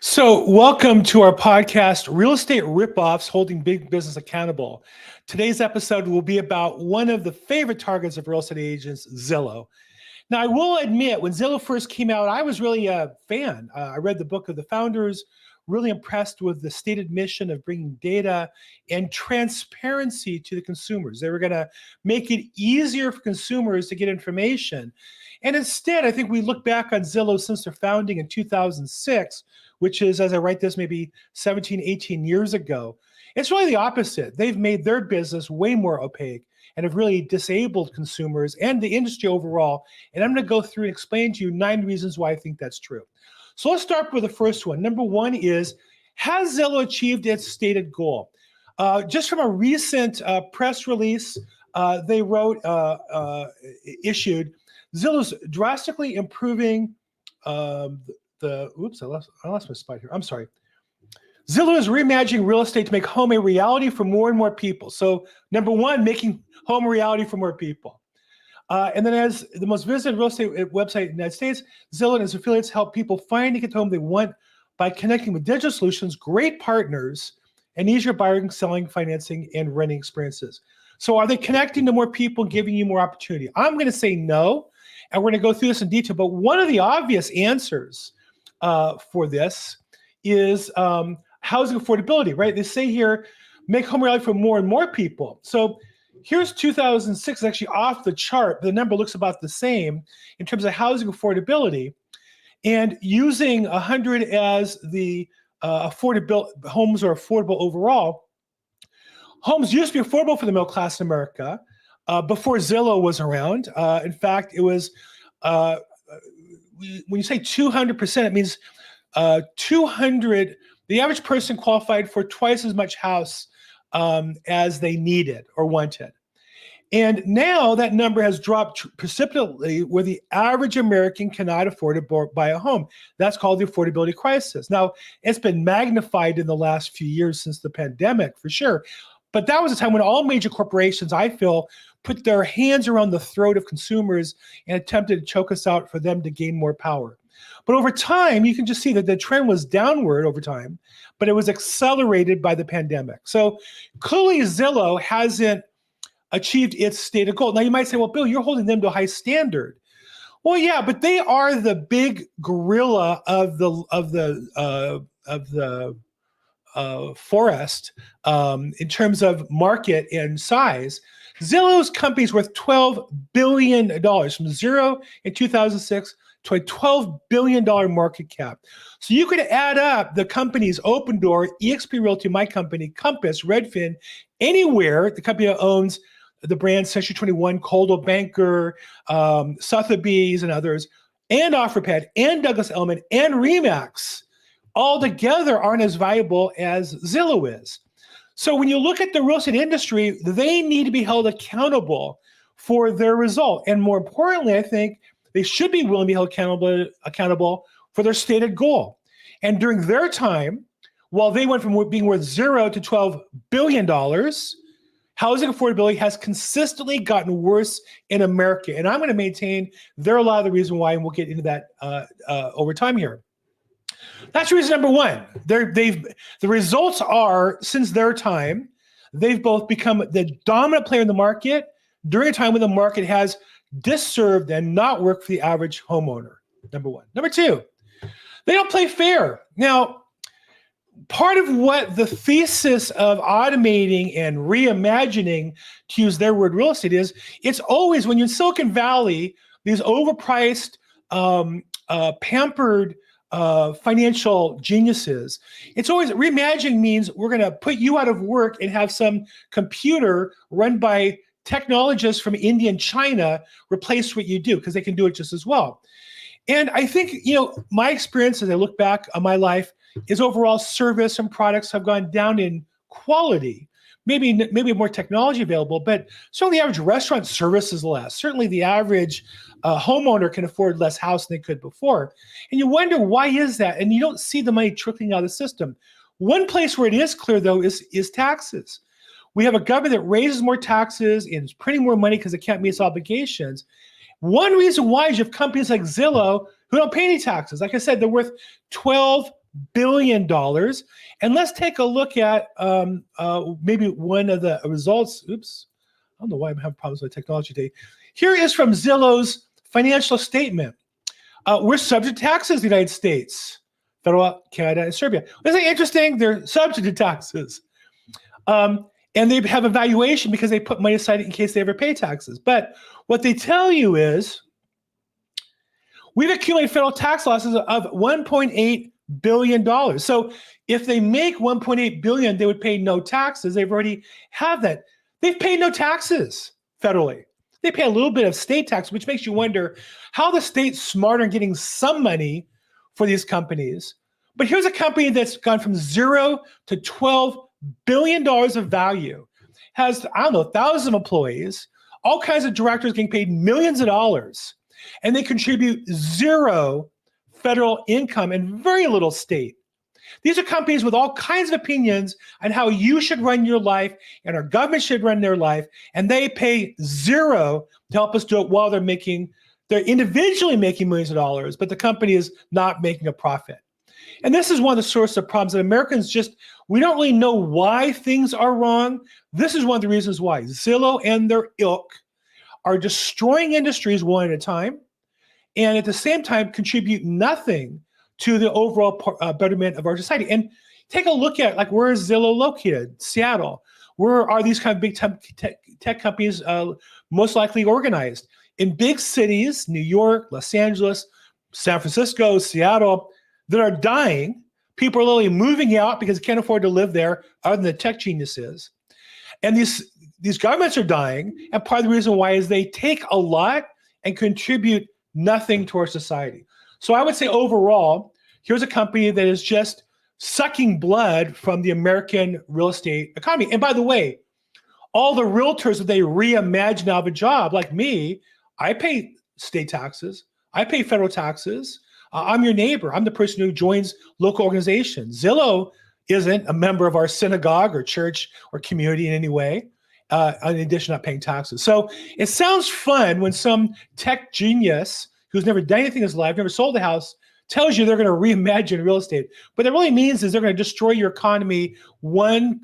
So, welcome to our podcast, Real Estate Ripoffs Holding Big Business Accountable. Today's episode will be about one of the favorite targets of real estate agents, Zillow. Now, I will admit, when Zillow first came out, I was really a fan. I read the book of the founders, really impressed with the stated mission of bringing data and transparency to the consumers. They were going to make it easier for consumers to get information. And instead, I think we look back on Zillow since their founding in 2006, which is, as I write this, maybe 17, 18 years ago. It's really the opposite. They've made their business way more opaque and have really disabled consumers and the industry overall. And I'm going to go through and explain to you 9 reasons why I think that's true. So let's start with the first one. Number one is, has Zillow achieved its stated goal? Just from a recent press release they wrote, issued, Zillow's drastically improving oops, I lost my spot here. I'm sorry. Zillow is reimagining real estate to make home a reality for more and more people. So number one, making home a reality for more people. And then as the most visited real estate website in the United States, Zillow and its affiliates help people find and get the home they want by connecting with digital solutions, great partners, and easier buying, selling, financing, and renting experiences. So are they connecting to more people and giving you more opportunity? I'm going to say no, and we're going to go through this in detail. But one of the obvious answers for this is housing affordability, right? They say here, make home reality for more and more people. So here's 2006, actually off the chart. The number looks about the same in terms of housing affordability. And using 100 as the affordable homes are affordable overall. Homes used to be affordable for the middle class in America before Zillow was around. In fact, it was when you say 200%, it means 200. The average person qualified for twice as much house as they needed or wanted. And now that number has dropped precipitously where the average American cannot afford to buy a home. That's called the affordability crisis. Now, it's been magnified in the last few years since the pandemic, for sure. But that was a time when all major corporations, I feel, put their hands around the throat of consumers and attempted to choke us out for them to gain more power. But over time, you can just see that the trend was downward over time, but it was accelerated by the pandemic. So clearly Zillow hasn't achieved its stated goal. Now you might say, well, Bill, you're holding them to a high standard. Well, yeah, but they are the big gorilla of the forest in terms of market and size. Zillow's company is worth $12 billion from zero in 2006 to a $12 billion market cap. So you could add up the companies Open Door, eXp Realty, my company, Compass, Redfin, anywhere the company owns the brands Century 21, Coldwell Banker, Sotheby's, and others, and OfferPad, and Douglas Elliman, and Remax, all together aren't as valuable as Zillow is. So when you look at the real estate industry, they need to be held accountable for their result. And more importantly, I think they should be willing to be held accountable for their stated goal. And during their time, while they went from being worth $0 to $12 billion, housing affordability has consistently gotten worse in America. And I'm going to maintain they're a lot of the reason why, and we'll get into that over time here. That's reason number one. The results are, since their time, they've both become the dominant player in the market during a time when the market has disserved and not worked for the average homeowner, number one. Number two, they don't play fair. Now, part of what the thesis of automating and reimagining, to use their word, real estate is, it's always, when you're in Silicon Valley, these overpriced, pampered financial geniuses, it's always reimagining means we're going to put you out of work and have some computer run by technologists from India and China replace what you do because they can do it just as well. And I think, my experience as I look back on my life is overall service and products have gone down in quality. Maybe more technology available, but certainly the average restaurant service is less. Certainly the average homeowner can afford less house than they could before. And you wonder, why is that? And you don't see the money trickling out of the system. One place where it is clear, though, is taxes. We have a government that raises more taxes and is printing more money because it can't meet its obligations. One reason why is you have companies like Zillow who don't pay any taxes. Like I said, they're worth $12 billion. And let's take a look at maybe one of the results. Oops, I don't know why I'm having problems with technology today. Here is from Zillow's financial statement. We're subject to taxes in the United States, federal, Canada, and Serbia. Isn't it interesting? They're subject to taxes. And they have a valuation because they put money aside in case they ever pay taxes. But what they tell you is, we've accumulated federal tax losses of $1.8 billion. So if they make $1.8 billion, they would pay no taxes. They've already have that. They've paid no taxes federally. They pay a little bit of state tax, which makes you wonder how the state's smarter in getting some money for these companies. But here's a company that's gone from 0 to $12 billion of value, has, I don't know, thousands of employees, all kinds of directors getting paid millions of dollars, and they contribute zero federal income and very little state. These are companies with all kinds of opinions on how you should run your life and our government should run their life, and they pay zero to help us do it while they're individually making millions of dollars, but the company is not making a profit. And this is one of the sources of problems that Americans we don't really know why things are wrong. This is one of the reasons why. Zillow and their ilk are destroying industries one at a time, and at the same time contribute nothing to the overall betterment of our society. And take a look at, like, where is Zillow located? Seattle. Where are these kind of big tech companies most likely organized? In big cities, New York, Los Angeles, San Francisco, Seattle, that are dying. People are literally moving out because they can't afford to live there, other than the tech geniuses. And these governments are dying, and part of the reason why is they take a lot and contribute nothing to our society. So I would say overall, here's a company that is just sucking blood from the American real estate economy. And by the way, all the realtors that they reimagine out of a job, like me, I pay state taxes, I pay federal taxes. I'm your neighbor. I'm the person who joins local organizations. Zillow isn't a member of our synagogue or church or community in any way, in addition to not paying taxes. So it sounds fun when some tech genius who's never done anything in his life, never sold a house, tells you they're going to reimagine real estate. What that really means is they're going to destroy your economy one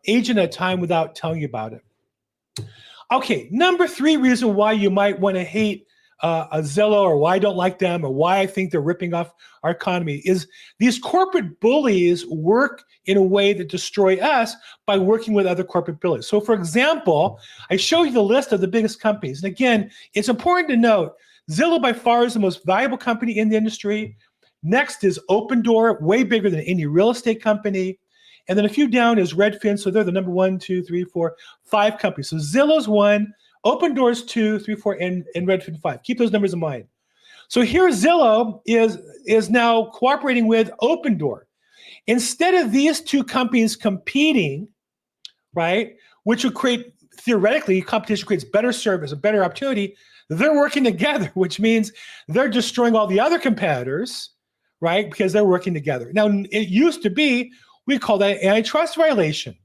agent at a time without telling you about it. Okay, number 3 reason why you might want to hate a Zillow, or why I don't like them, or why I think they're ripping off our economy, is these corporate bullies work in a way that destroy us by working with other corporate bullies. So for example, I show you the list of the biggest companies. And again, it's important to note, Zillow by far is the most valuable company in the industry. Next is Opendoor, way bigger than any real estate company. And then a few down is Redfin. So they're the number 1, 2, 3, 4, 5 companies. So Zillow's 1, Opendoor's 2, 3, 4, and Redfin 5. Keep those numbers in mind. So here Zillow is now cooperating with Opendoor. Instead of these two companies competing, right, which would create, theoretically, competition creates better service, a better opportunity, they're working together, which means they're destroying all the other competitors, right, because they're working together. Now, it used to be, we call that an antitrust violation,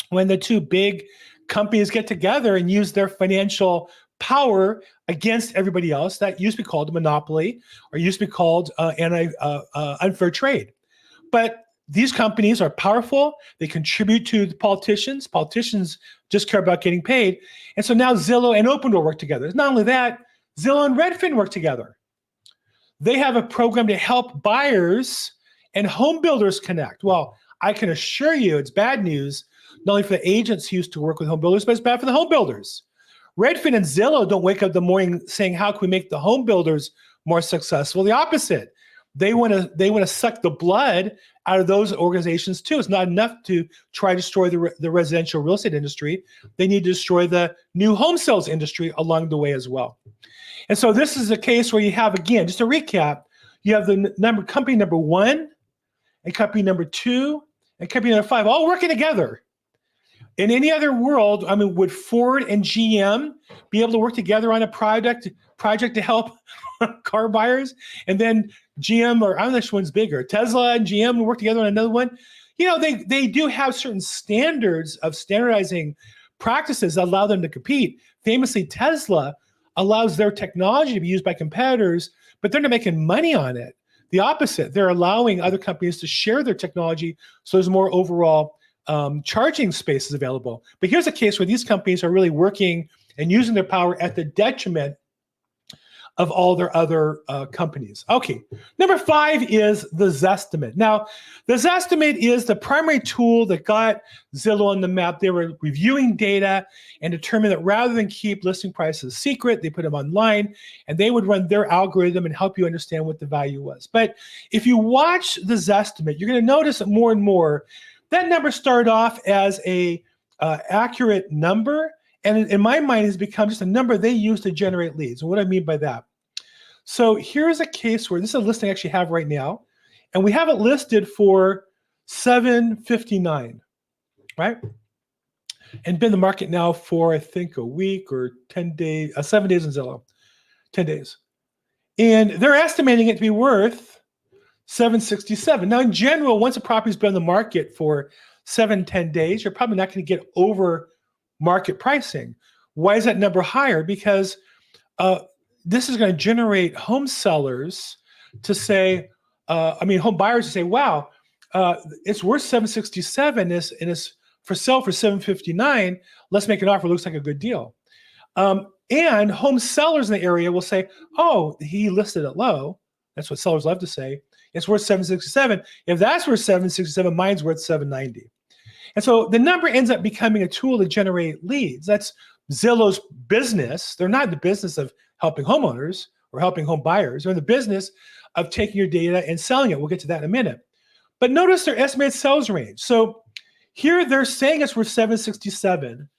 when the two big companies get together and use their financial power against everybody else. That used to be called a monopoly, or used to be called unfair trade. But these companies are powerful. They contribute to the politicians. Politicians just care about getting paid. And so now Zillow and Opendoor work together. Not only that, Zillow and Redfin work together. They have a program to help buyers and home builders connect. Well, I can assure you it's bad news, not only for the agents who used to work with home builders, but it's bad for the home builders. Redfin and Zillow don't wake up in the morning saying, how can we make the home builders more successful? The opposite. They want to suck the blood out of those organizations too. It's not enough to try to destroy the residential real estate industry. They need to destroy the new home sales industry along the way as well. And so this is a case where you have, again, just to recap, you have the company number 1, and company number 2, and company number 5, all working together. In any other world, I mean, would Ford and GM be able to work together on a project to help car buyers? And then GM, or I don't know which one's bigger, Tesla and GM will work together on another one? You know, they do have certain standards of standardizing practices that allow them to compete. Famously, Tesla allows their technology to be used by competitors, but they're not making money on it. the opposite. They're allowing other companies to share their technology, so there's more overall charging spaces available. But here's a case where these companies are really working and using their power at the detriment of all their other companies. Okay, number 5 is the Zestimate. Now, the Zestimate is the primary tool that got Zillow on the map. They were reviewing data and determined that rather than keep listing prices secret, they put them online, and they would run their algorithm and help you understand what the value was. But if you watch the Zestimate, you're going to notice that more and more, that number started off as a accurate number, and in my mind has become just a number they use to generate leads. And what I mean by that. So here's a case where this is a listing I actually have right now, and we have it listed for $759, right? And been in the market now for I think a week or 10 days, 7 days in Zillow, 10 days. And they're estimating it to be worth $767. Now in general, once a property's been on the market for 7-10 days, you're probably not going to get over market pricing. Why is that number higher? Because this is going to generate home sellers to say, home buyers to say, wow, it's worth $767 and it's for sale for $759. Let's make an offer. Looks like a good deal. And home sellers in the area will say, oh, he listed it low. That's what sellers love to say. It's worth $767. If that's worth $767, mine's worth $790. And so the number ends up becoming a tool to generate leads. That's Zillow's business. They're not in the business of helping homeowners or helping home buyers. They're in the business of taking your data and selling it. We'll get to that in a minute. But notice their estimated sales range. So here they're saying it's worth $767, and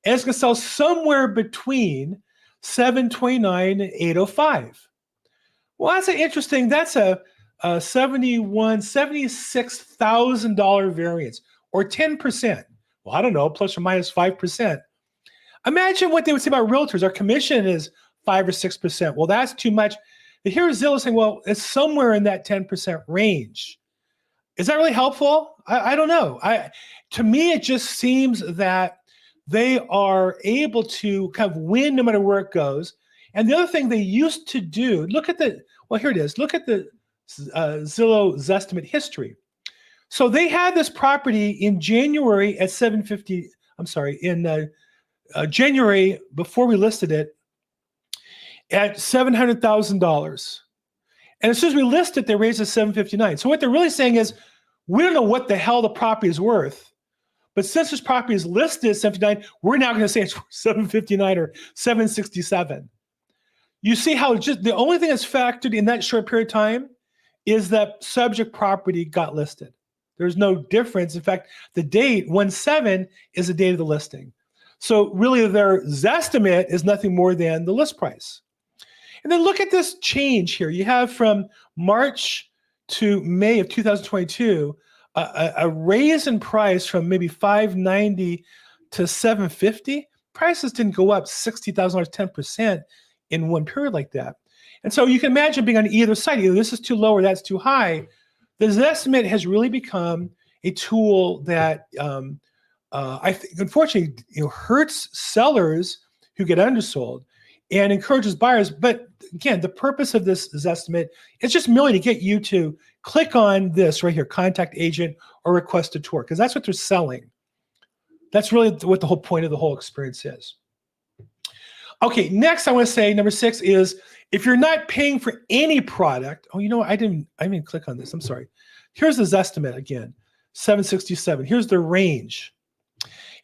it's going to sell somewhere between $729 and $805. Well, that's interesting. That's a $76,000 variance, or 10%. Well, I don't know, plus or minus 5%. Imagine what they would say about realtors. Our commission is 5 or 6%. Well, that's too much. But here's Zillow saying, well, it's somewhere in that 10% range. Is that really helpful? I don't know. To me, it just seems that they are able to kind of win no matter where it goes. And the other thing they used to do, here it is. Look at the Zillow Zestimate history. So they had this property in January at $750. I'm sorry, in January before we listed it at $700,000. And as soon as we list it, they raised it to $759. So what they're really saying is, we don't know what the hell the property is worth, but since this property is listed at $759, we're now going to say it's worth $759 or $767. You see how just the only thing that's factored in that short period of time is that subject property got listed. There's no difference. In fact, the date, 1/7, is the date of the listing. So really their Zestimate is nothing more than the list price. And then look at this change here. You have from March to May of 2022, a raise in price from maybe $590 to $750. Prices didn't go up $60,000, 10% in one period like that. And so you can imagine being on either side. Either this is too low or that's too high. The Zestimate has really become a tool that I think, unfortunately, hurts sellers who get undersold and encourages buyers. But again, the purpose of this Zestimate is just merely to get you to click on this right here, contact agent or request a tour, because that's what they're selling. That's really what the whole point of the whole experience is. Okay, next I want to say number 6 is if you're not paying for any product. Oh, you know what? I didn't click on this. I'm sorry. Here's the Zestimate again, 767. Here's the range.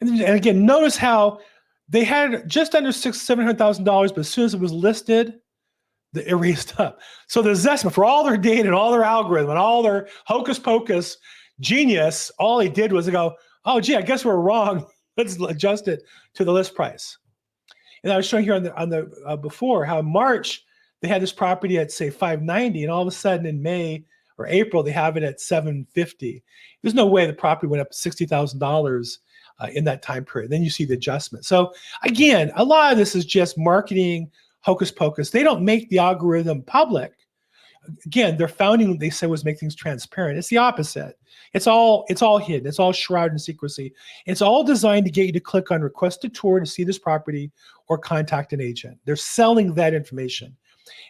And again, notice how they had just under $700,000, but as soon as it was listed, it raised up. So the Zestimate, for all their data and all their algorithm and all their hocus pocus genius, all they did was they go, oh, gee, I guess we're wrong. Let's adjust it to the list price. And I was showing here on the before how in March they had this property at say $590, and all of a sudden in May or April they have it at $750. There's no way the property went up $60,000 in that time period. Then you see the adjustment. So again, a lot of this is just marketing hocus pocus. They don't make the algorithm public. Again, their founding, they said, was make things transparent. It's the opposite. It's all hidden. It's all shrouded in secrecy. It's all designed to get you to click on request a tour to see this property or contact an agent. They're selling that information.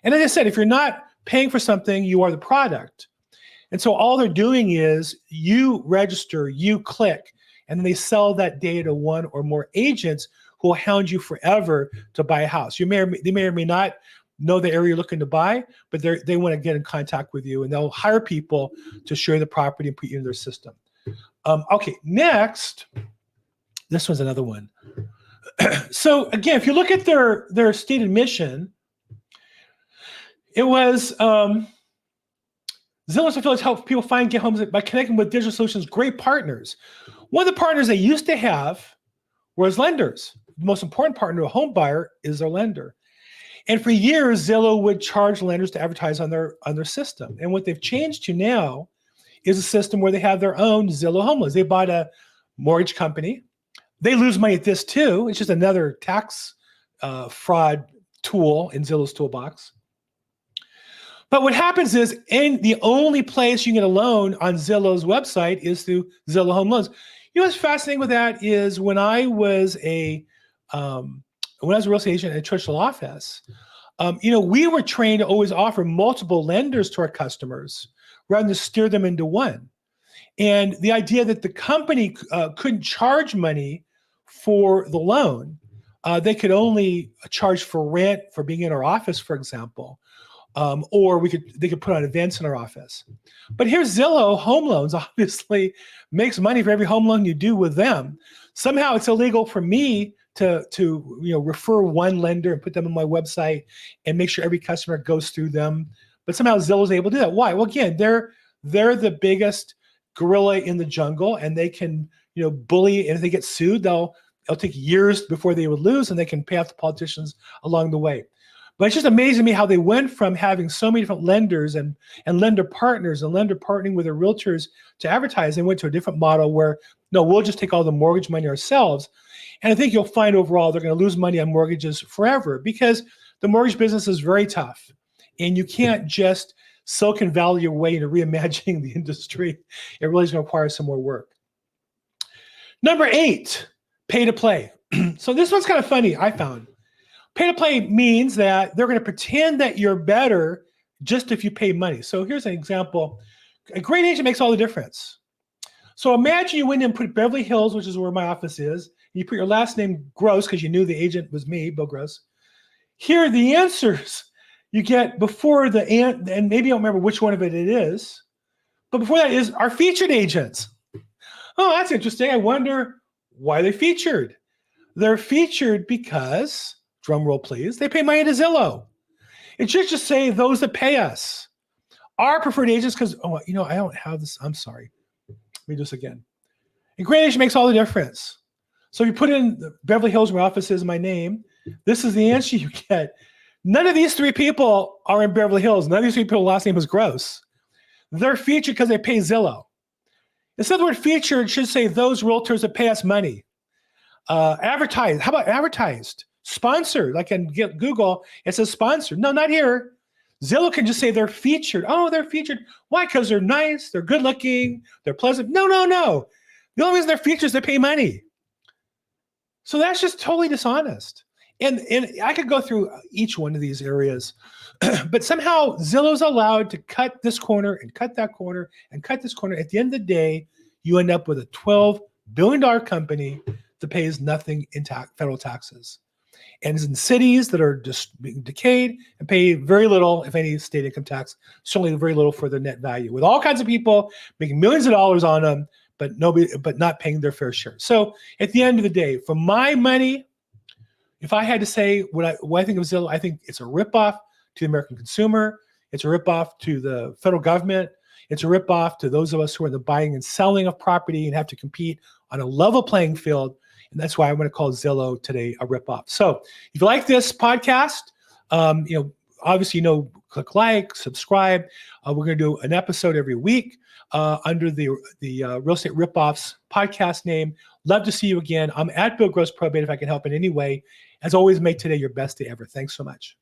And as I said, if you're not paying for something, you are the product. And so all they're doing is you register, you click, and then they sell that data to one or more agents who will hound you forever to buy a house. They may or may not know the area you're looking to buy, but they want to get in contact with you, and they'll hire people to show you the property and put you in their system. Okay, next, this one's another one. So again, if you look at their stated mission, it was Zillow's affiliates help people find and get homes by connecting with digital solutions, great partners. One of the partners they used to have was lenders. The most important partner to a home buyer is their lender. And for years, Zillow would charge lenders to advertise on their system. And what they've changed to now is a system where they have their own Zillow home loans. They bought a mortgage company. They lose money at this too. It's just another tax fraud tool in Zillow's toolbox. But what happens is, the only place you can get a loan on Zillow's website is through Zillow Home Loans. You know what's fascinating with that is when I was a real estate agent at a traditional office, we were trained to always offer multiple lenders to our customers rather than steer them into one. And the idea that the company couldn't charge money for the loan, they could only charge for rent for being in our office, for example. Or they could put on events in our office. But here's Zillow Home Loans obviously makes money for every home loan you do with them. Somehow it's illegal for me to refer one lender and put them on my website and make sure every customer goes through them. But somehow Zillow's able to do that. Why? Well, again, they're the biggest gorilla in the jungle, and they can bully. And if they get sued, it'll take years before they would lose, and they can pay off the politicians along the way. But it's just amazing to me how they went from having so many different lenders and lender partners and lender partnering with their realtors to advertise. They went to a different model where, no, we'll just take all the mortgage money ourselves. And I think you'll find overall they're going to lose money on mortgages forever because the mortgage business is very tough. And you can't just Silicon Valley your way into reimagining the industry. It really is going to require some more work. Number 8, pay to play. So this one's kind of funny, I found. Pay to play means that they're going to pretend that you're better just if you pay money. So here's an example. A great agent makes all the difference. So imagine you went in and put Beverly Hills, which is where my office is. You put your last name Gross because you knew the agent was me, Bill Gross. Here are the answers you get before the and maybe I don't remember which one of it is, but before that is our featured agents. Oh, that's interesting. I wonder why they're featured. They're featured because, drum roll please, they pay money to Zillow. It should just say those that pay us. Our preferred agents, because, I don't have this. I'm sorry. Let me do this again. A great agent makes all the difference. So if you put in Beverly Hills, where my office is, my name, this is the answer you get. None of these 3 people are in Beverly Hills. None of these 3 people's last name is Gross. They're featured because they pay Zillow. Instead of the word featured, it should say those realtors that pay us money. Advertised. How about advertised? Sponsored. Like in Google, it says sponsored. No, not here. Zillow can just say they're featured. Oh, they're featured. Why? Because they're nice, they're good looking, they're pleasant. No. The only reason they're featured is they pay money. So that's just totally dishonest. And I could go through each one of these areas, but somehow Zillow's allowed to cut this corner and cut that corner and cut this corner. At the end of the day, you end up with a $12 billion company that pays nothing in federal taxes. And it's in cities that are just being decayed and pay very little, if any, state income tax, certainly very little for their net value, with all kinds of people making millions of dollars on them, but not paying their fair share. So at the end of the day, for my money, if I had to say what I think of Zillow, I think it's a ripoff to the American consumer. It's a ripoff to the federal government. It's a ripoff to those of us who are in the buying and selling of property and have to compete on a level playing field. And that's why I'm going to call Zillow today a ripoff. So if you like this podcast, obviously, click like, subscribe. We're going to do an episode every week under the Real Estate Ripoffs podcast name. Love to see you again. I'm at Bill Gross Probate if I can help in any way. As always, make today your best day ever. Thanks so much.